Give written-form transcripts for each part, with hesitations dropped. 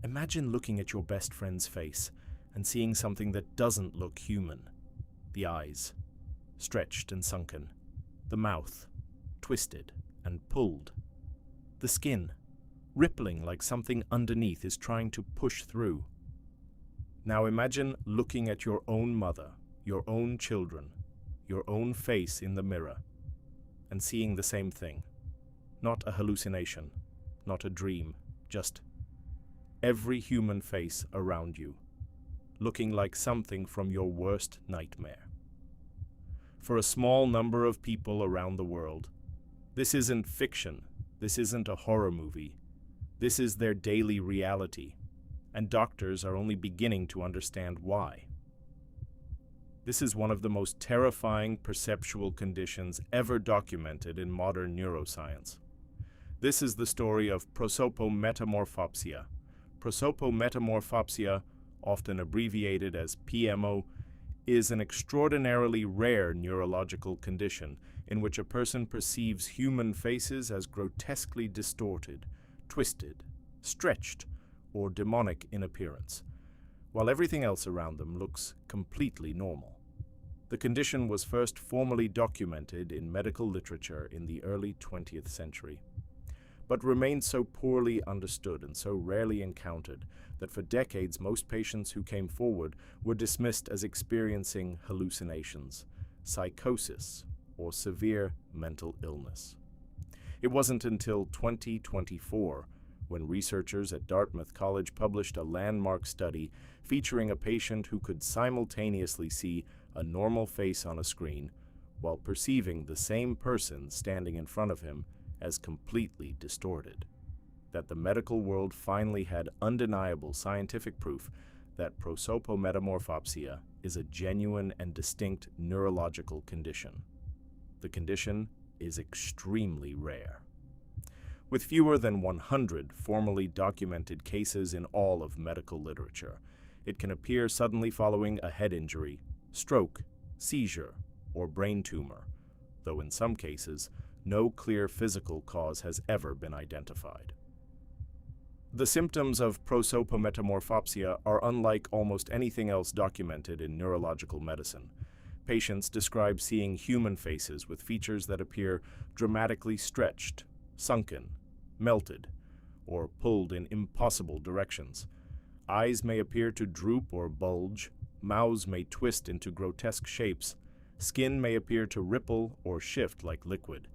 Imagine looking at your best friend's face and seeing something that doesn't look human. The eyes, stretched and sunken. The mouth, twisted and pulled. The skin, rippling like something underneath is trying to push through. Now imagine looking at your own mother, your own children, your own face in the mirror, and seeing the same thing. Not a hallucination, not a dream, just every human face around you, looking like something from your worst nightmare. For a small number of people around the world, this isn't fiction, this isn't a horror movie, this is their daily reality, and doctors are only beginning to understand why. This is one of the most terrifying perceptual conditions ever documented in modern neuroscience. This is the story of prosopometamorphopsia. Prosopometamorphopsia, often abbreviated as PMO, is an extraordinarily rare neurological condition in which a person perceives human faces as grotesquely distorted, twisted, stretched, or demonic in appearance, while everything else around them looks completely normal. The condition was first formally documented in medical literature in the early 20th century, but remained so poorly understood and so rarely encountered that for decades most patients who came forward were dismissed as experiencing hallucinations, psychosis, or severe mental illness. It wasn't until 2024 when researchers at Dartmouth College published a landmark study featuring a patient who could simultaneously see a normal face on a screen while perceiving the same person standing in front of him as completely distorted, that the medical world finally had undeniable scientific proof that prosopometamorphopsia is a genuine and distinct neurological condition. The condition is extremely rare. With fewer than 100 formally documented cases in all of medical literature, it can appear suddenly following a head injury, stroke, seizure, or brain tumor, though in some cases, no clear physical cause has ever been identified. The symptoms of prosopometamorphopsia are unlike almost anything else documented in neurological medicine. Patients describe seeing human faces with features that appear dramatically stretched, sunken, melted, or pulled in impossible directions. Eyes may appear to droop or bulge, mouths may twist into grotesque shapes, skin may appear to ripple or shift like liquid.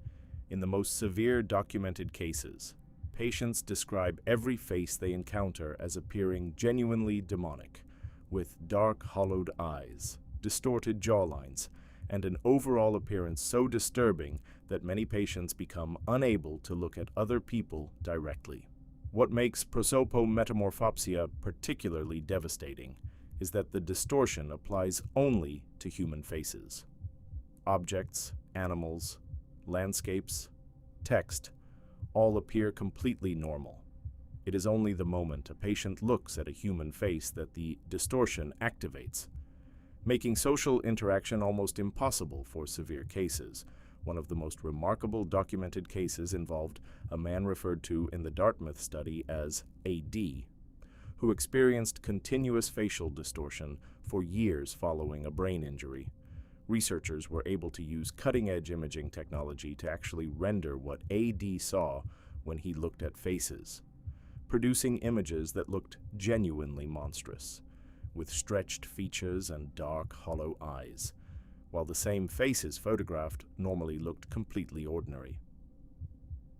In the most severe documented cases, patients describe every face they encounter as appearing genuinely demonic, with dark, hollowed eyes, distorted jawlines, and an overall appearance so disturbing that many patients become unable to look at other people directly. What makes prosopometamorphopsia particularly devastating is that the distortion applies only to human faces. Objects, animals, landscapes, text, all appear completely normal. It is only the moment a patient looks at a human face that the distortion activates, making social interaction almost impossible for severe cases. One of the most remarkable documented cases involved a man referred to in the Dartmouth study as AD, who experienced continuous facial distortion for years following a brain injury. Researchers were able to use cutting-edge imaging technology to actually render what AD saw when he looked at faces, producing images that looked genuinely monstrous, with stretched features and dark, hollow eyes, while the same faces photographed normally looked completely ordinary.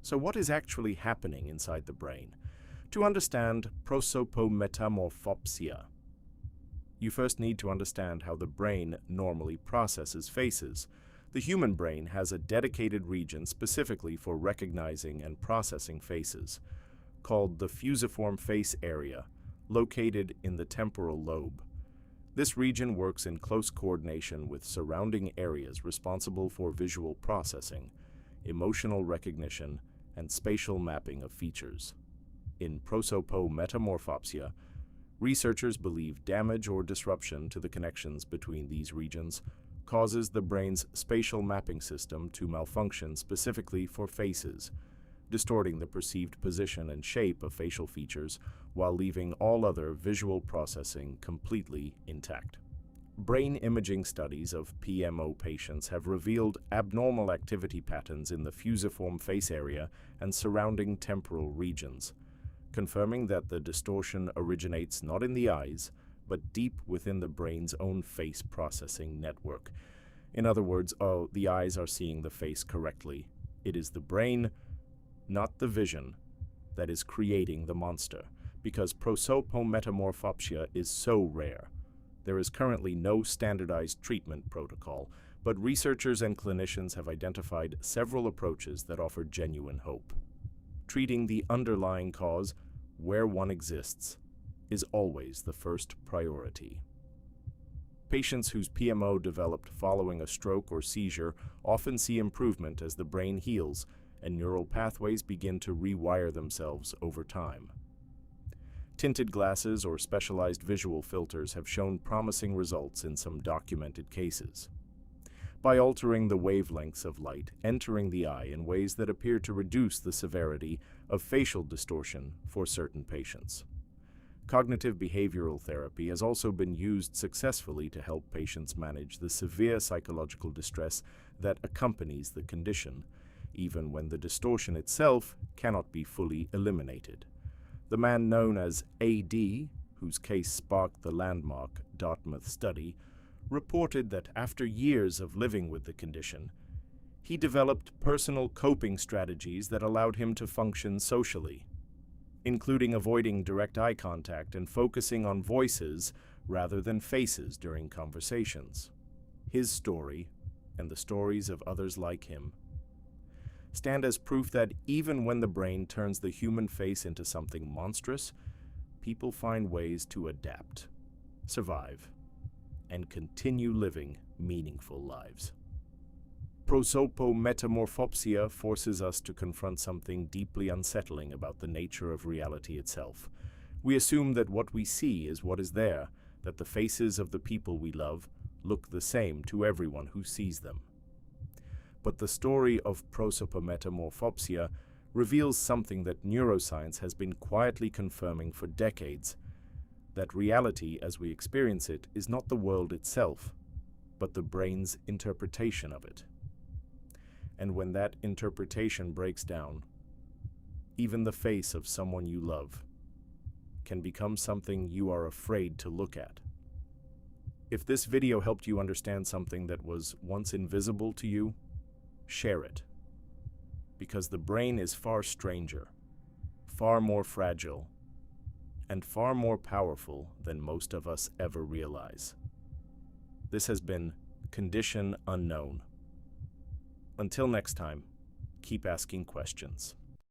So what is actually happening inside the brain? To understand prosopometamorphopsia, you first need to understand how the brain normally processes faces. The human brain has a dedicated region specifically for recognizing and processing faces, called the fusiform face area, located in the temporal lobe. This region works in close coordination with surrounding areas responsible for visual processing, emotional recognition, and spatial mapping of features. In prosopometamorphopsia, researchers believe damage or disruption to the connections between these regions causes the brain's spatial mapping system to malfunction specifically for faces, distorting the perceived position and shape of facial features while leaving all other visual processing completely intact. Brain imaging studies of PMO patients have revealed abnormal activity patterns in the fusiform face area and surrounding temporal regions, confirming that the distortion originates not in the eyes, but deep within the brain's own face processing network. In other words, the eyes are seeing the face correctly. It is the brain, not the vision, that is creating the monster, because prosopometamorphopsia is so rare. There is currently no standardized treatment protocol, but researchers and clinicians have identified several approaches that offer genuine hope. Treating the underlying cause, where one exists, is always the first priority. Patients whose PMO developed following a stroke or seizure often see improvement as the brain heals and neural pathways begin to rewire themselves over time. Tinted glasses or specialized visual filters have shown promising results in some documented cases. By altering the wavelengths of light entering the eye in ways that appear to reduce the severity of facial distortion for certain patients. Cognitive behavioral therapy has also been used successfully to help patients manage the severe psychological distress that accompanies the condition, even when the distortion itself cannot be fully eliminated. The man known as AD, whose case sparked the landmark Dartmouth study, reported that after years of living with the condition, he developed personal coping strategies that allowed him to function socially, including avoiding direct eye contact and focusing on voices rather than faces during conversations. His story, and the stories of others like him, stand as proof that even when the brain turns the human face into something monstrous, people find ways to adapt, survive, and continue living meaningful lives. Prosopometamorphopsia forces us to confront something deeply unsettling about the nature of reality itself. We assume that what we see is what is there, that the faces of the people we love look the same to everyone who sees them. But the story of prosopometamorphopsia reveals something that neuroscience has been quietly confirming for decades, that reality as we experience it is not the world itself, but the brain's interpretation of it. And when that interpretation breaks down, even the face of someone you love can become something you are afraid to look at. If this video helped you understand something that was once invisible to you, share it. Because the brain is far stranger, far more fragile, and far more powerful than most of us ever realize. This has been Condition Unknown. Until next time, keep asking questions.